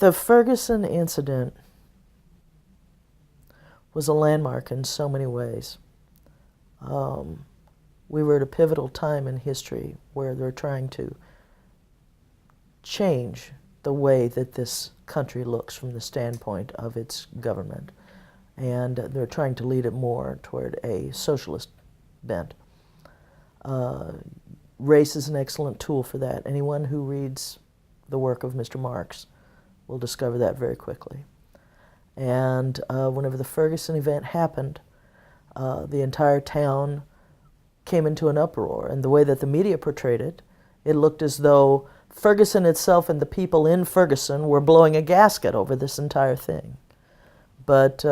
The Ferguson incident was a landmark in so many ways. We were at a pivotal time in history where they're trying to change the way that this country looks from the standpoint of its government. And they're trying to lead it more toward a socialist bent. Race is an excellent tool for that. Anyone who reads the work of Mr. Marx will discover that very quickly. And whenever the Ferguson event happened, the entire town came into an uproar. And the way that the media portrayed it, it looked as though Ferguson itself and the people in Ferguson were blowing a gasket over this entire thing. But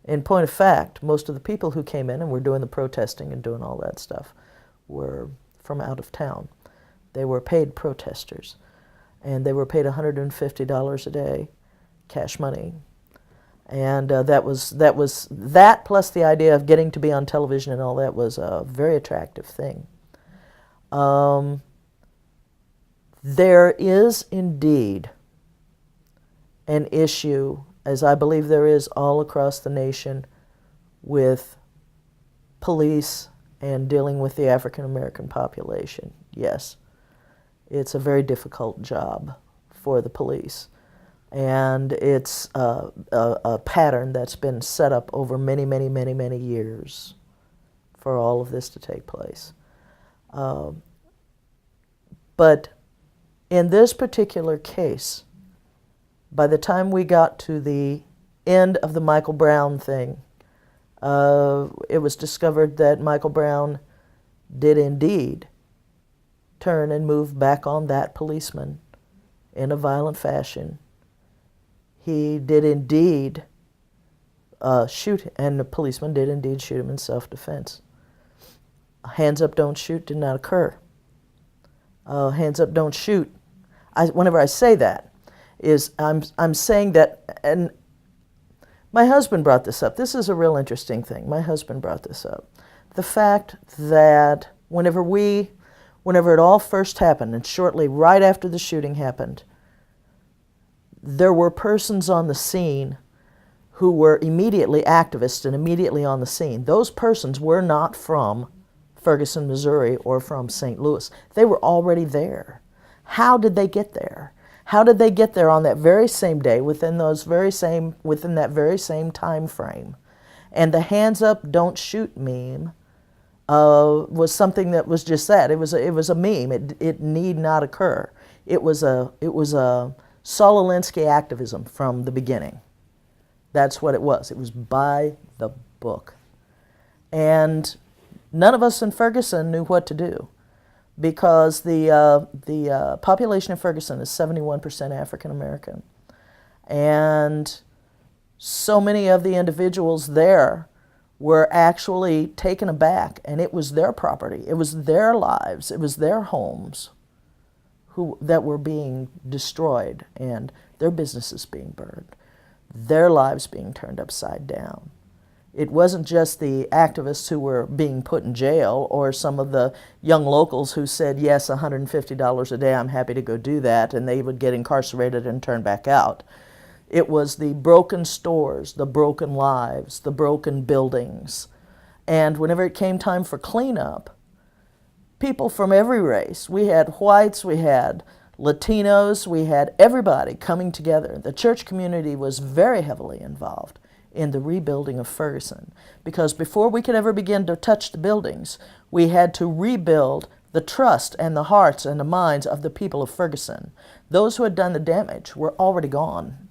in point of fact, most of the people who came in and were doing the protesting and doing all that stuff were from out of town. They were paid protesters, and they were paid $150 a day, cash money. And that plus the idea of getting to be on television and all that was a very attractive thing. There is indeed an issue, as I believe there is all across the nation, with police and dealing with the African American population. Yes, it's a very difficult job for the police. And it's a pattern that's been set up over many, many, many, many years for all of this to take place. But in this particular case, by the time we got to the end of the Michael Brown thing, it was discovered that Michael Brown did indeed turn and move back on that policeman in a violent fashion. He did indeed shoot, and the policeman did indeed shoot him in self-defense. Hands up, don't shoot did not occur. Hands up, don't shoot. Whenever I say that, I'm saying that, and my husband brought this up. This is a real interesting thing. My husband brought this up. The fact that whenever it all first happened, and shortly right after the shooting happened, there were persons on the scene who were immediately activists and immediately on the scene. Those persons were not from Ferguson, Missouri, or from St. Louis. They were already there. How did they get there? How did they get there on that very same day, within that very same time frame? And the hands up, don't shoot meme was something that was just that. It was a meme. It need not occur. It was a Saul Alinsky activism from the beginning. That's what it was. It was by the book. And none of us in Ferguson knew what to do, because the population of Ferguson is 71% African American. And so many of the individuals there were actually taken aback, and it was their property, it was their lives, it was their homes that were being destroyed, and their businesses being burned, their lives being turned upside down. It wasn't just the activists who were being put in jail, or some of the young locals who said, yes, $150 a day, I'm happy to go do that, and they would get incarcerated and turn back out. It was the broken stores, the broken lives, the broken buildings. And whenever it came time for cleanup, people from every race, we had whites, we had Latinos, we had everybody coming together. The church community was very heavily involved in the rebuilding of Ferguson, because before we could ever begin to touch the buildings, we had to rebuild the trust and the hearts and the minds of the people of Ferguson. Those who had done the damage were already gone,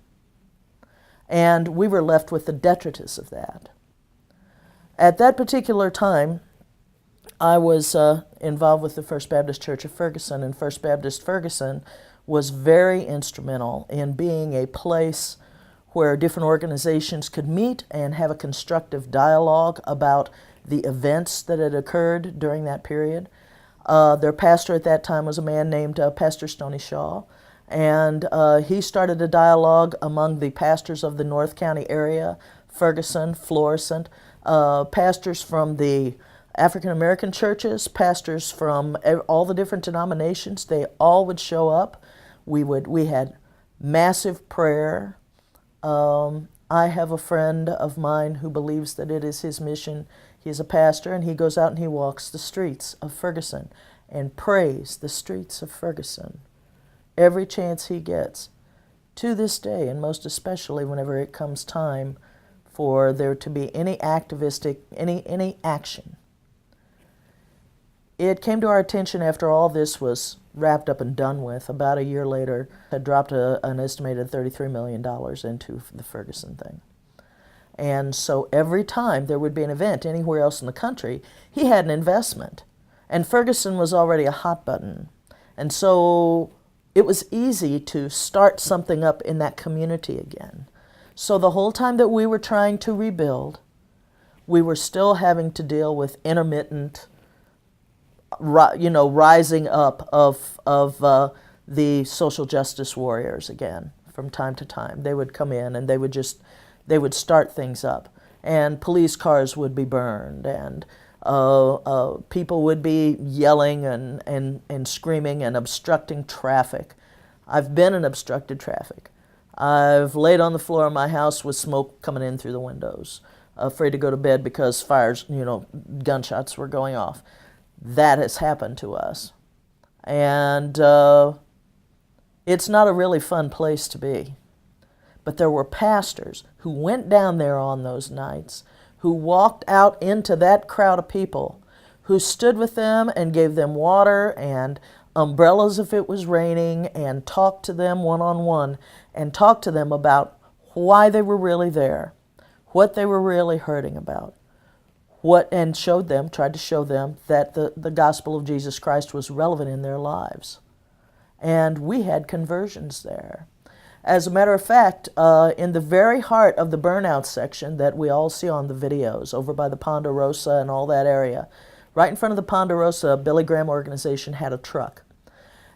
and we were left with the detritus of that. At that particular time, I was involved with the First Baptist Church of Ferguson, and First Baptist Ferguson was very instrumental in being a place where different organizations could meet and have a constructive dialogue about the events that had occurred during that period. Their pastor at that time was a man named Pastor Stoney Shaw, and he started a dialogue among the pastors of the North County area, Ferguson, Florissant, pastors from the African American churches, pastors from all the different denominations. They all would show up. We had massive prayer. I have a friend of mine who believes that it is his mission. He's a pastor, and he goes out and he walks the streets of Ferguson and prays the streets of Ferguson every chance he gets, to this day, and most especially whenever it comes time for there to be any activistic, any action. It came to our attention after all this was wrapped up and done with, about a year later, had dropped an estimated $33 million into the Ferguson thing. And so every time there would be an event anywhere else in the country, he had an investment. And Ferguson was already a hot button. And so it was easy to start something up in that community again. So the whole time that we were trying to rebuild, we were still having to deal with intermittent, rising up of the social justice warriors again from time to time. They would come in and they would start things up, and police cars would be burned, and people would be yelling and screaming and obstructing traffic. I've been in obstructed traffic. I've laid on the floor of my house with smoke coming in through the windows, afraid to go to bed because fires, gunshots were going off. That has happened to us. And it's not a really fun place to be. But there were pastors who went down there on those nights, who walked out into that crowd of people, who stood with them and gave them water and umbrellas if it was raining, and talked to them one-on-one, and talked to them about why they were really there, what they were really hurting about, and tried to show them that the gospel of Jesus Christ was relevant in their lives. And we had conversions there. As a matter of fact, in the very heart of the burnout section that we all see on the videos, over by the Ponderosa and all that area, right in front of the Ponderosa, Billy Graham organization had a truck.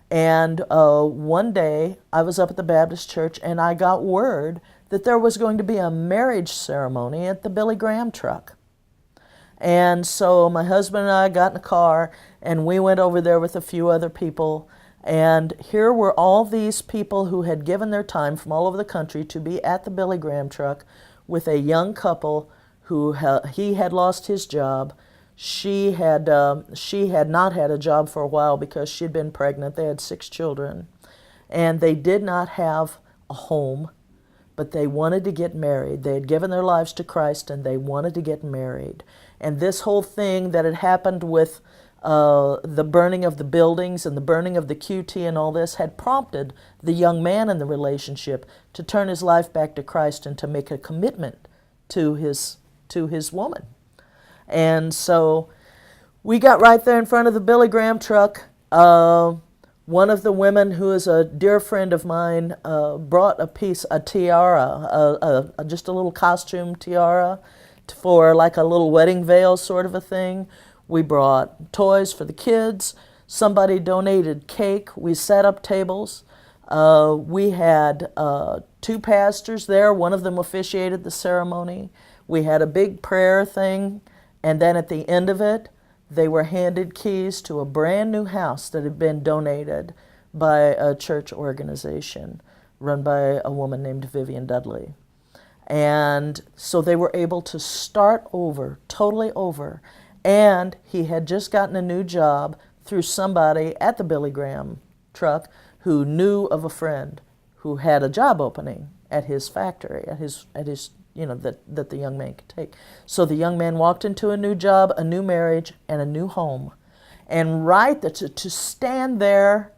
And one day, I was up at the Baptist church, and I got word that there was going to be a marriage ceremony at the Billy Graham truck. And so my husband and I got in a car, and we went over there with a few other people. And here were all these people who had given their time from all over the country to be at the Billy Graham truck with a young couple who he had lost his job. She had not had a job for a while because she'd been pregnant. They had 6 children. And they did not have a home, but they wanted to get married. They had given their lives to Christ, and they wanted to get married. And this whole thing that had happened with the burning of the buildings and the burning of the QT and all this had prompted the young man in the relationship to turn his life back to Christ and to make a commitment to his woman. And so we got right there in front of the Billy Graham truck. One of the women, who is a dear friend of mine, brought a tiara, just a little costume tiara for like a little wedding veil sort of a thing. We brought toys for the kids. Somebody donated cake. We set up tables. We had 2 pastors there. One of them officiated the ceremony. We had a big prayer thing. And then at the end of it, they were handed keys to a brand new house that had been donated by a church organization run by a woman named Vivian Dudley. And so they were able to start over, totally over. And he had just gotten a new job through somebody at the Billy Graham truck who knew of a friend who had a job opening at his factory, at his that the young man could take. So the young man walked into a new job, a new marriage, and a new home. And to stand there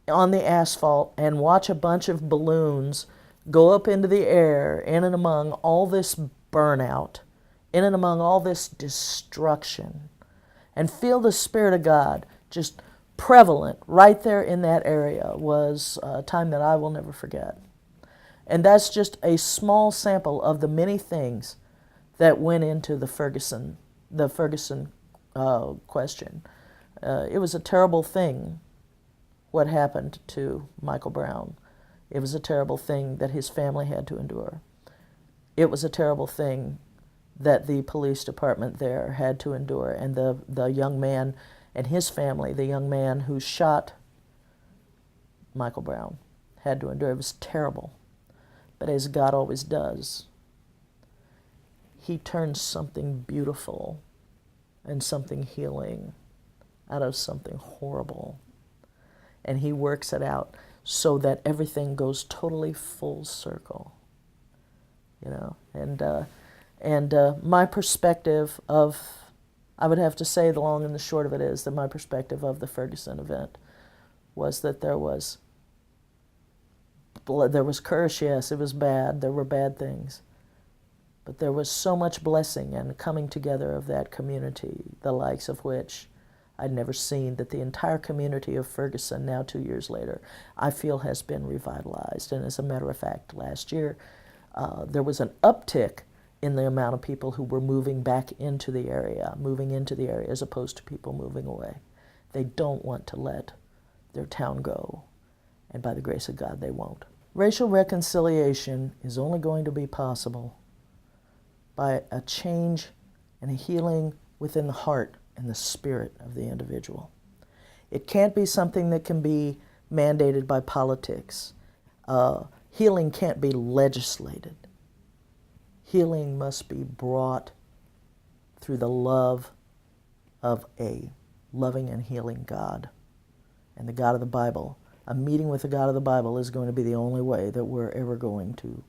on the asphalt and watch a bunch of balloons go up into the air, in and among all this burnout, in and among all this destruction, and feel the Spirit of God just prevalent right there in that area, was a time that I will never forget. And that's just a small sample of the many things that went into the Ferguson question. It was a terrible thing what happened to Michael Brown. It was a terrible thing that his family had to endure. It was a terrible thing that the police department there had to endure, and the young man and his family, the young man who shot Michael Brown, had to endure. It was terrible. But as God always does, He turns something beautiful and something healing out of something horrible. And He works it out so that everything goes totally full circle. You know, and my perspective of, I would have to say the long and the short of it is that my perspective of the Ferguson event was that there was curse, yes, it was bad, there were bad things, but there was so much blessing and coming together of that community, the likes of which I'd never seen, that the entire community of Ferguson, now 2 years later, I feel has been revitalized. And as a matter of fact, last year, there was an uptick in the amount of people who were moving back into the area, as opposed to people moving away. They don't want to let their town go, and by the grace of God, they won't. Racial reconciliation is only going to be possible by a change and a healing within the heart and the spirit of the individual. It can't be something that can be mandated by politics. Healing can't be legislated. Healing must be brought through the love of a loving and healing God. And the God of the Bible, a meeting with the God of the Bible is going to be the only way that we're ever going to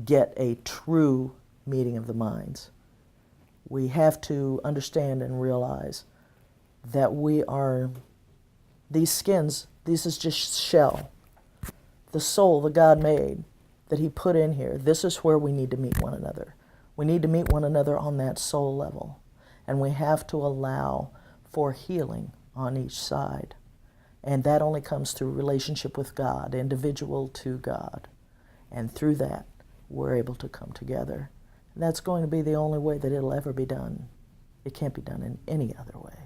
get a true meeting of the minds. We have to understand and realize that we are, these skins, this is just shell. The soul that God made, that He put in here, this is where we need to meet one another. We need to meet one another on that soul level. And we have to allow for healing on each side. And that only comes through relationship with God, individual to God. And through that, we're able to come together. And that's going to be the only way that it'll ever be done. It can't be done in any other way.